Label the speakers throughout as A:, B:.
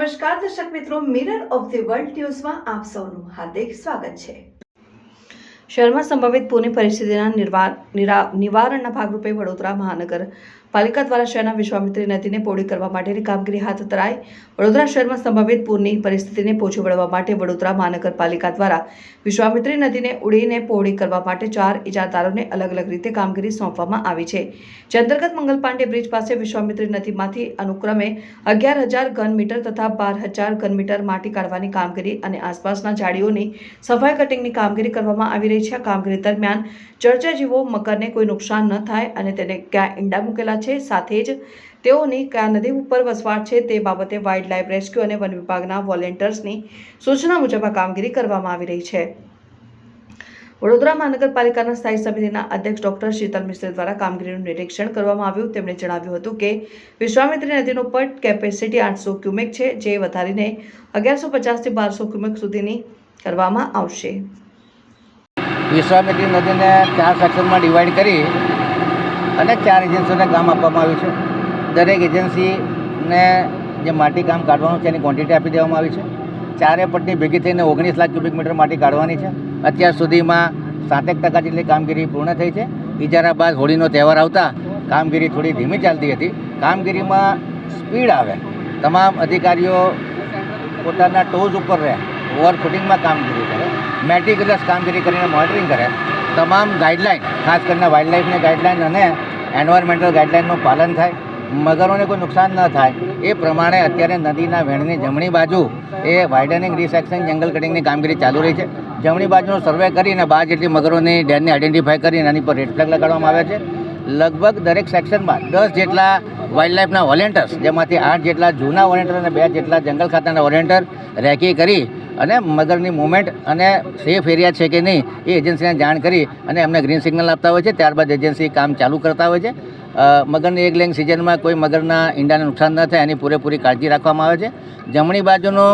A: નમસ્કાર દર્શક મિત્રો, મિરર ઓફ ધી વર્લ્ડ ન્યૂઝમાં આપ સૌનું હાર્દિક સ્વાગત છે। શહેરમાં સંભવિત પૂરની પરિસ્થિતિના નિવારણના ભાગરૂપે વડોદરા મહાનગરપાલિકા દ્વારા શહેરના વિશ્વામિત્રી નદીને પહોળી કરવા માટેની કામગીરી હાથ ધરાઈ। વડોદરા શહેરમાં સંભવિત પૂરની પરિસ્થિતિને પહોંચી વળવા માટે વડોદરા મહાનગરપાલિકા દ્વારા વિશ્વામિત્રી નદીને ઉડીને પહોળી કરવા માટે 4 ઇજારદારોને અલગ અલગ રીતે કામગીરી સોંપવામાં આવી છે। જે અંતર્ગત મંગલ પાંડે બ્રિજ પાસે વિશ્વામિત્રી નદીમાંથી અનુક્રમે 11,000 ઘન મીટર તથા 12,000 ઘન મીટર માટી કાઢવાની કામગીરી અને આસપાસના ઝાડીઓની સફાઈ કટિંગની કામગીરી કરવામાં આવી રહી છે। આ કામગીરી દરમિયાન ચર્ચા જીવો મકરને કોઈ નુકસાન ન થાય અને તેને ક્યાં ઈંડા મૂકેલા છે, સાથે જ તેઓની કયા નદી ઉપર વસવાટ છે તે બાબતે વાઇલ્ડ લાઇફ રેસ્ક્યુ અને વન વિભાગના વોલેન્ટિયર્સની સૂચના મુજબ આ કામગીરી કરવામાં આવી રહી છે। વડોદરા મહાનગરપાલિકાના સ્થાયી સમિતિના અધ્યક્ષ ડોક્ટર શીતલ મિસ્ત્રી દ્વારા કામગીરીનું નિરીક્ષણ કરવામાં આવ્યું। તેમણે જણાવ્યું હતું કે વિશ્વામિત્રી નદીનો પટ કેપેસિટી 800 ક્યુમેક છે, જે વધારીને 1150 થી 1200 ક્યુમેક સુધીની કરવામાં આવશે।
B: વિશ્વામિત્રી નદીને 4 સેક્શનમાં ડિવાઈડ કરી અને 4 એજન્સીઓને કામ આપવામાં આવ્યું છે। દરેક એજન્સીને જે માટી કામ કાઢવાનું છે એની ક્વોન્ટિટી આપી દેવામાં આવી છે। ચારે પટની ભેગી થઈને 19 લાખ ક્યુબિક મીટર માટી કાઢવાની છે। અત્યાર સુધીમાં 7% જેટલી કામગીરી પૂર્ણ થઈ છે। ઇજારા બાદ હોળીનો તહેવાર આવતા કામગીરી થોડી ધીમી ચાલતી હતી। કામગીરીમાં સ્પીડ આવે, તમામ અધિકારીઓ પોતાના ટોઝ ઉપર રહે, ઓવરફૂટિંગમાં કામગીરી કરે, મેટિક્યુલસ કામગીરી કરીને મોનિટરિંગ કરે, તમામ ગાઈડલાઇન ખાસ કરીને વાઇલ્ડ લાઇફની ગાઈડલાઇન અને એન્વાયરમેન્ટલ ગાઈડલાઇનનું પાલન થાય, મગરોને કોઈ નુકસાન ન થાય એ પ્રમાણે અત્યારે નદીના વહેણની જમણી બાજુ એ વાઇડનિંગ રિસેક્શન જંગલ કટિંગની કામગીરી ચાલુ રહી છે। જમણી બાજુનો સર્વે કરીને 12 જેટલી મગરોની ડેનને આઈડેન્ટિફાઈ કરીને એની પર રેડ ફ્લેગ લગાડવામાં આવ્યા છે। લગભગ દરેક સેક્શનમાં 10 જેટલા વાઇલ્ડ લાઇફના વોલેન્ટર્સ, જેમાંથી 8 જેટલા જૂના વોલેન્ટર અને 2 જેટલા જંગલ ખાતાના વોલેન્ટર રેકી કરી અને મગરની મૂવમેન્ટ અને સેફ એરિયા છે કે નહીં એ એજન્સીને જાણ કરી અને એમને ગ્રીન સિગ્નલ આપતા હોય છે। ત્યારબાદ એજન્સી કામ ચાલુ કરતા હોય છે। મગરની એગ લેંગ સિઝનમાં કોઈ મગરના ઈંડાને નુકસાન ન થાય એની પૂરેપૂરી કાળજી રાખવામાં આવે છે। જમણી બાજુનો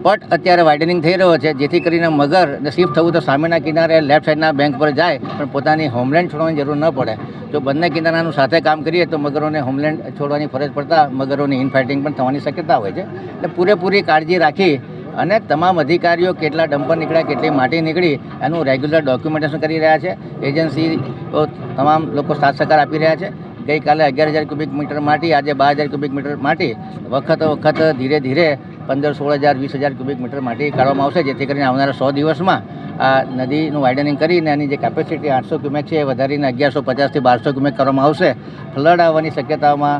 B: પટ અત્યારે વાઇડનિંગ થઈ રહ્યો છે, જેથી કરીને મગર શિફ્ટ થવું તો સામેના કિનારે લેફ્ટ સાઈડના બેંક પર જાય પણ પોતાની હોમલેન્ડ છોડવાની જરૂર ન પડે। જો બંને કિનારાનું સાથે કામ કરીએ તો મગરોને હોમલેન્ડ છોડવાની ફરજ પડતા મગરોની ઇનફાઇટિંગ પણ થવાની શક્યતા હોય છે। એટલે પૂરેપૂરી કાળજી રાખી અને તમામ અધિકારીઓ કેટલા ડમ્પર નીકળ્યા, કેટલી માટી નીકળી એનું રેગ્યુલર ડોક્યુમેન્ટેશન કરી રહ્યા છે। એજન્સીઓ તમામ લોકો સાથ સહકાર આપી રહ્યા છે। ગઈકાલે 11,000 ક્યુબિક મીટર માટી, આજે 12,000 ક્યુબિક મીટર માટી, વખત ધીરે ધીરે 15,000, 16,000, 20,000 ક્યુબિક મીટર માટી કાઢવામાં આવશે, જેથી કરીને આવનારા 100 દિવસમાં આ નદીનું વાઇડનિંગ કરીને એની જે કેપેસિટી 800 ક્યુમેક છે એ વધારીને 1150 થી 1200 ક્યુમેક કરવામાં આવશે। ફ્લડ આવવાની શક્યતાઓમાં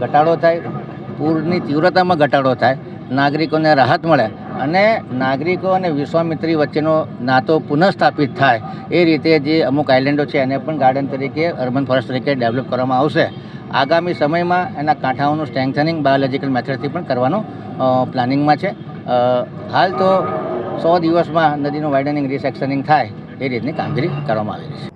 B: ઘટાડો થાય, પૂરની તીવ્રતામાં ઘટાડો થાય, નાગરિકોને રાહત મળે અને નાગરિકો અને વિશ્વામિત્રી વચ્ચેનો નાતો પુનઃસ્થાપિત થાય એ રીતે જે અમુક આઇલેન્ડો છે એને પણ ગાર્ડન તરીકે, અર્બન ફોરેસ્ટ તરીકે ડેવલપ કરવામાં આવશે। આગામી સમયમાં એના કાંઠાઓનું સ્ટ્રેન્થનિંગ બાયોલોજિકલ મેથડથી પણ કરવાનું પ્લાનિંગમાં છે। હાલ તો 100 દિવસમાં નદીનું વાઇડનિંગ રિસેક્શનિંગ થાય એ રીતની કામગીરી કરવામાં આવી રહી છે।